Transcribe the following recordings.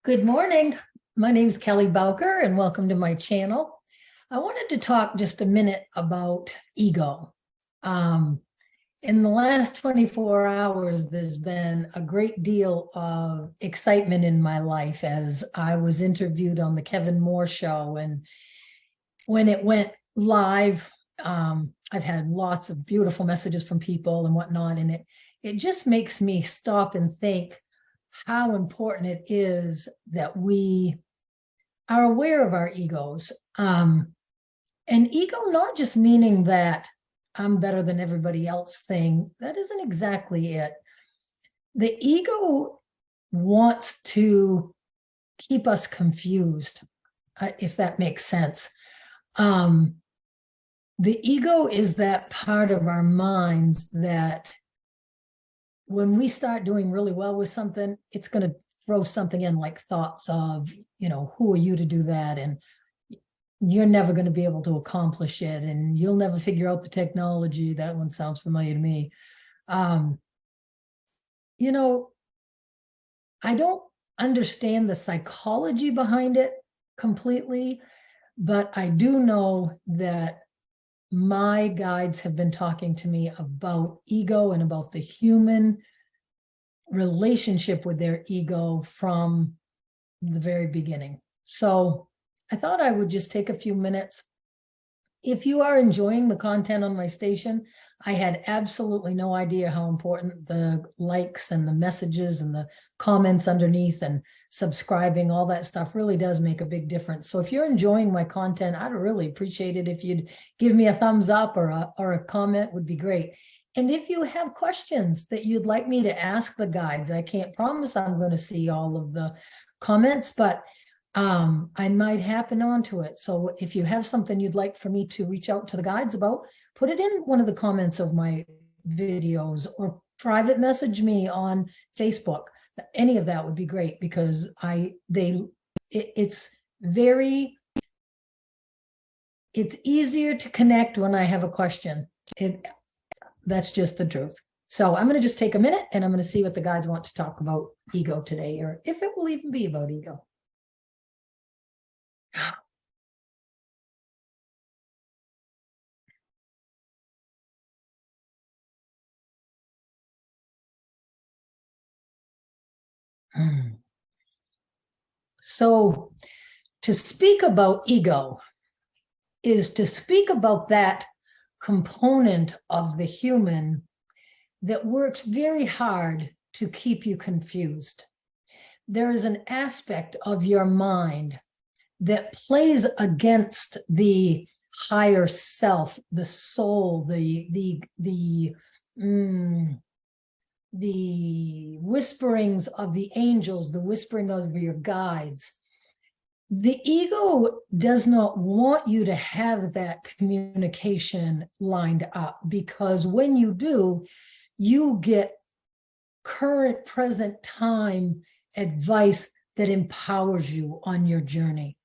Good morning. My name is Kelly Bowker and welcome to my channel. I wanted to talk just a minute about ego. In the last 24 hours, there's been a great deal of excitement in my life as I was interviewed on the Kevin Moore show. And when it went live, I've had lots of beautiful messages from people and whatnot. And it just makes me stop and think how important it is that we are aware of our egos. And ego, not just meaning that I'm better than everybody else thing. That isn't exactly it. The ego wants to keep us confused, if that makes sense. The ego is that part of our minds that when we start doing really well with something, it's going to throw something in like thoughts of, who are you to do that? And you're never going to be able to accomplish it. And you'll never figure out the technology. That one sounds familiar to me. I don't understand the psychology behind it completely, but I do know that my guides have been talking to me about ego and about the human relationship with their ego from the very beginning. So I thought I would just take a few minutes. If you are enjoying the content on my station, I had absolutely no idea how important the likes and the messages and the comments underneath and subscribing, all that stuff really does make a big difference. So if you're enjoying my content, I'd really appreciate it if you'd give me a thumbs up or a comment would be great. And if you have questions that you'd like me to ask the guides, I can't promise I'm going to see all of the comments, but I might happen onto it. So if you have something you'd like for me to reach out to the guides about, put it in one of the comments of my videos or private message me on Facebook. Any of that would be great because it's easier to connect when I have a question. That's just the truth. So I'm going to just take a minute and I'm going to see what the guides want to talk about ego today, or if it will even be about ego. So to speak about ego is to speak about that component of the human that works very hard to keep you confused. There is an aspect of your mind that plays against the higher self, the soul, the whisperings of the angels, the whispering of your guides. The ego does not want you to have that communication lined up, because when you do, you get current, present time advice that empowers you on your journey.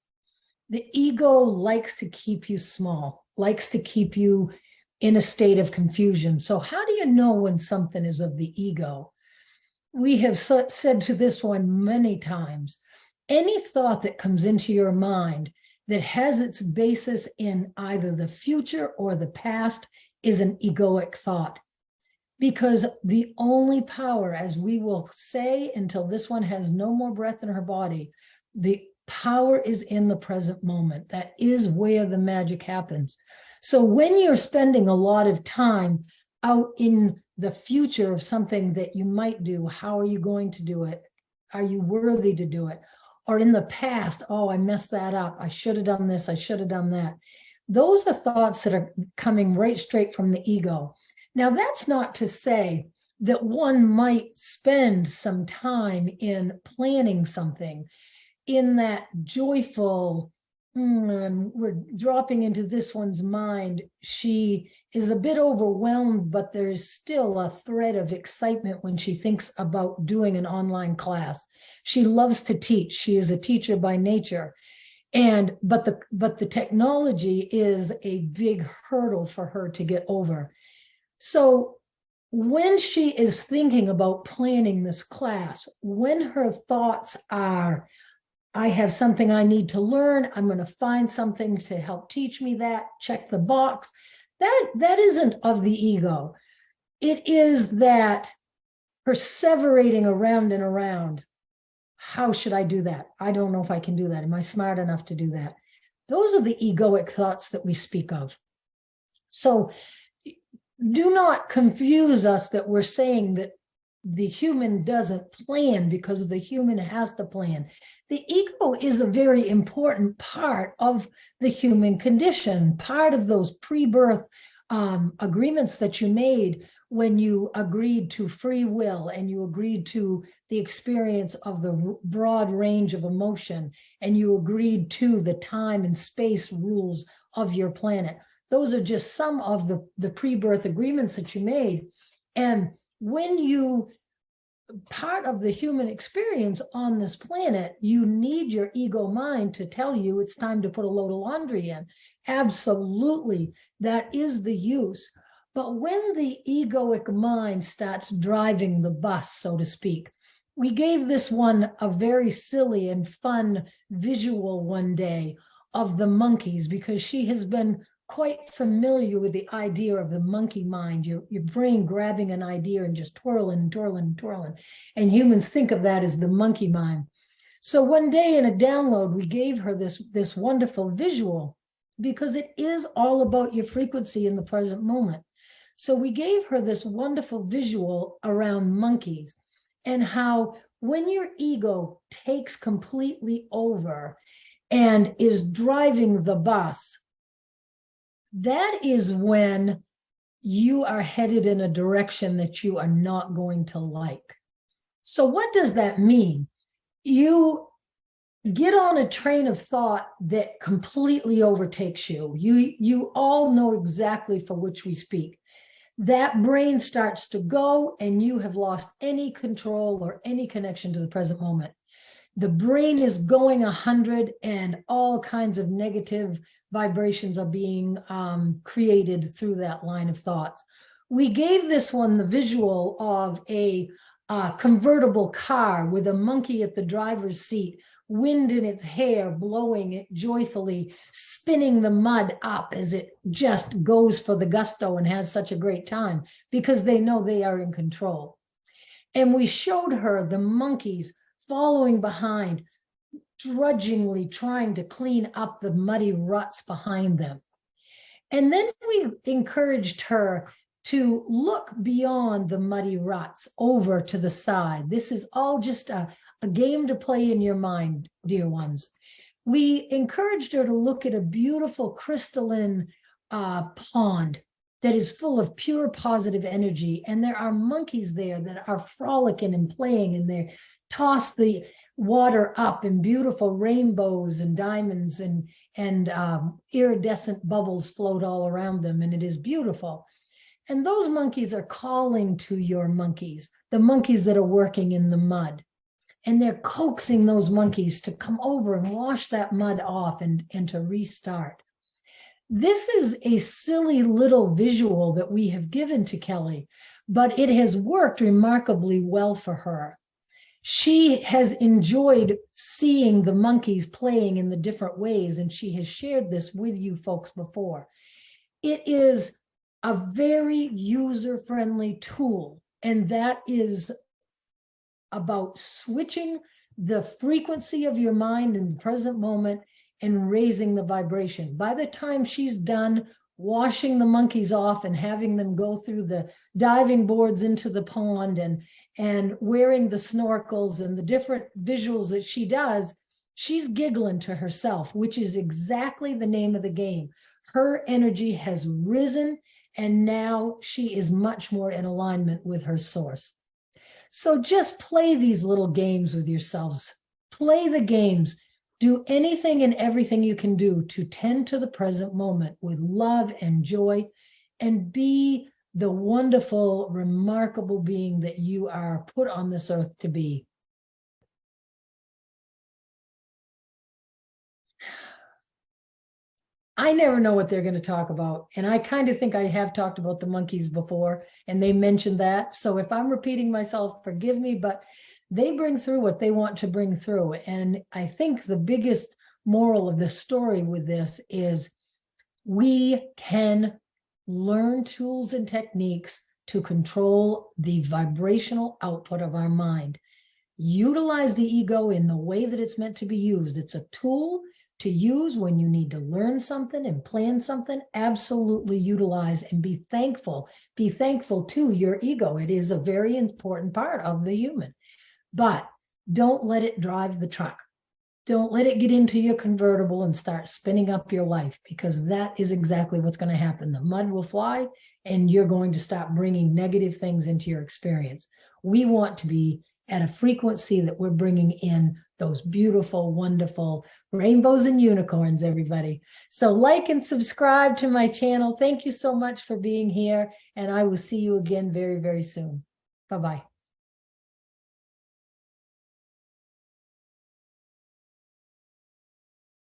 The ego likes to keep you small, likes to keep you in a state of confusion. So how do you know when something is of the ego? We have said to this one many times, any thought that comes into your mind that has its basis in either the future or the past is an egoic thought. Because the only power, as we will say until this one has no more breath in her body, the power is in the present moment. That is where the magic happens. So when you're spending a lot of time out in the future of something that you might do, how are you going to do it? Are you worthy to do it? Or in the past, oh, I messed that up. I should have done this. I should have done that. Those are thoughts that are coming right straight from the ego. Now, that's not to say that one might spend some time in planning something in that joyful, we're dropping into this one's mind. She is a bit overwhelmed, but there's still a thread of excitement when she thinks about doing an online class. She loves to teach. She is a teacher by nature. But the technology is a big hurdle for her to get over. So when she is thinking about planning this class, when her thoughts are, I have something I need to learn. I'm going to find something to help teach me that, check the box. That isn't of the ego. It is that perseverating around and around. How should I do that? I don't know if I can do that. Am I smart enough to do that? Those are the egoic thoughts that we speak of. So do not confuse us that we're saying that the human doesn't plan because the human has to plan. The ego is a very important part of the human condition, part of those pre-birth agreements that you made when you agreed to free will and you agreed to the experience of the broad range of emotion and you agreed to the time and space rules of your planet. Those are just some of the pre-birth agreements that you made. And when you, part of the human experience on this planet, you need your ego mind to tell you it's time to put a load of laundry in. Absolutely, that is the use. But when the egoic mind starts driving the bus, so to speak, we gave this one a very silly and fun visual one day of the monkeys because she has been quite familiar with the idea of the monkey mind, your brain grabbing an idea and just twirling, twirling, twirling. And humans think of that as the monkey mind. So one day in a download, we gave her this wonderful visual because it is all about your frequency in the present moment. So we gave her this wonderful visual around monkeys and how when your ego takes completely over and is driving the bus, that is when you are headed in a direction that you are not going to like. So what does that mean? You get on a train of thought that completely overtakes you. You all know exactly for which we speak. That brain starts to go and you have lost any control or any connection to the present moment. The brain is going 100 and all kinds of negative vibrations are being created through that line of thoughts. We gave this one the visual of a convertible car with a monkey at the driver's seat, wind in its hair, blowing it joyfully, spinning the mud up as it just goes for the gusto and has such a great time because they know they are in control. And we showed her the monkeys following behind, drudgingly trying to clean up the muddy ruts behind them. And then we encouraged her to look beyond the muddy ruts over to the side. This is all just a game to play in your mind, dear ones. We encouraged her to look at a beautiful crystalline pond that is full of pure positive energy. And there are monkeys there that are frolicking and playing, and they toss the water up in beautiful rainbows and diamonds, and iridescent bubbles float all around them. And it is beautiful. And those monkeys are calling to your monkeys, the monkeys that are working in the mud. And they're coaxing those monkeys to come over and wash that mud off and to restart. This is a silly little visual that we have given to Kelly, but it has worked remarkably well for her. She has enjoyed seeing the monkeys playing in the different ways, and she has shared this with you folks before. It is a very user-friendly tool, and that is about switching the frequency of your mind in the present moment and raising the vibration. By the time she's done washing the monkeys off and having them go through the diving boards into the pond and wearing the snorkels and the different visuals that she does, she's giggling to herself, which is exactly the name of the game. Her energy has risen, and now she is much more in alignment with her source. So just play these little games with yourselves. Play the games. Do anything and everything you can do to tend to the present moment with love and joy, and be the wonderful, remarkable being that you are put on this earth to be. I never know what they're going to talk about. And I kind of think I have talked about the monkeys before, and they mentioned that. So if I'm repeating myself, forgive me, but they bring through what they want to bring through. And I think the biggest moral of the story with this is we can learn tools and techniques to control the vibrational output of our mind. Utilize the ego in the way that it's meant to be used. It's a tool to use when you need to learn something and plan something. Absolutely utilize and be thankful. Be thankful to your ego. It is a very important part of the human. But don't let it drive the truck. Don't let it get into your convertible and start spinning up your life, because that is exactly what's going to happen. The mud will fly and you're going to start bringing negative things into your experience. We want to be at a frequency that we're bringing in those beautiful, wonderful rainbows and unicorns, everybody. So like and subscribe to my channel. Thank you so much for being here. And I will see you again very, very soon. Bye-bye.